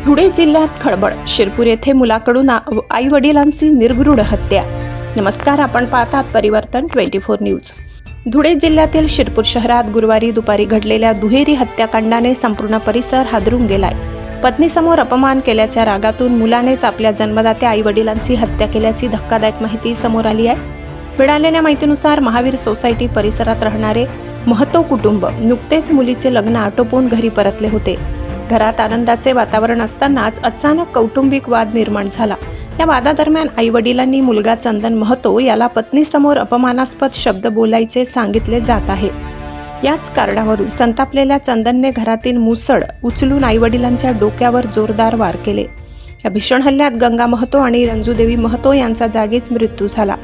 धुळे जिल्ह्यात खळबळ. शिरपूर येथे मुलाकडून आई वडिलांची निर्घृण हत्या. नमस्कार, आपण पाहतात परिवर्तन 24 न्यूज. धुळे जिल्ह्यातील शिरपूर शहरात गुरुवारी दुपारी घडलेल्या दुहेरी हत्याकांडाने संपूर्ण परिसर हादरून गेलाय. पत्नीसमोर अपमान केल्याच्या रागातून मुलानेच आपल्या जन्मदात्या आई वडिलांची हत्या केल्याची धक्कादायक माहिती समोर आली आहे. मिळालेल्या माहितीनुसार महावीर सोसायटी परिसरात राहणारे महतो कुटुंब नुकतेच मुलीचे लग्न आटोपून घरी परतले होते. घरात आनंदाचे वातावरण असतानाच अचानक कौटुंबिक वाद निर्माण झाला. या वादादरम्यान आई वडिलांनी मुलगा चंदन महतो याला पत्नीसमोर अपमानास्पद शब्द बोलायचे सांगितले जात आहे. याच कारणावरून संतापलेल्या चंदनने घरातील मुसळ उचलून आई वडिलांच्या डोक्यावर जोरदार वार केले. या भीषण हल्ल्यात गंगा महतो आणि रंजूदेवी महतो यांचा जागीच मृत्यू झाला.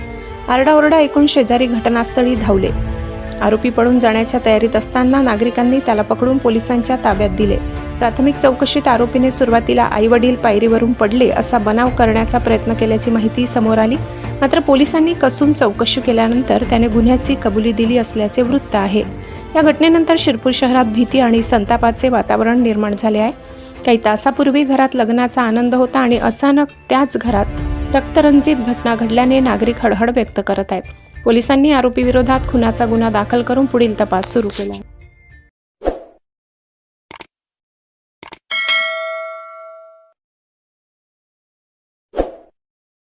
आरडाओरडा ऐकून शेजारी घटनास्थळी धावले. आरोपी पळून जाण्याच्या तयारीत असताना नागरिकांनी त्याला पकडून पोलिसांच्या ताब्यात दिले. प्राथमिक चौकशीत आरोपीने सुरुवातीला आई-वडील पायरीवरून पडले असा बनाव करण्याचा प्रयत्न केल्याची माहिती समोर आली. मात्र पोलिसांनी कसून चौकशी केल्यानंतर त्याने गुन्ह्याची कबुली दिली असल्याचे वृत्त आहे. या घटनेनंतर शिरपूर शहरात भीती आणि संतापाचे वातावरण निर्माण झाले आहे. काही तासापूर्वी घरात लग्नाचा आनंद होता आणि अचानक त्याच घरात रक्तरंजित घटना घडल्याने नागरिक हळहळ व्यक्त करत आहेत. पोलिसांनी आरोपी विरोधात खुनाचा गुन्हा दाखल करून पुढील तपास सुरू केला.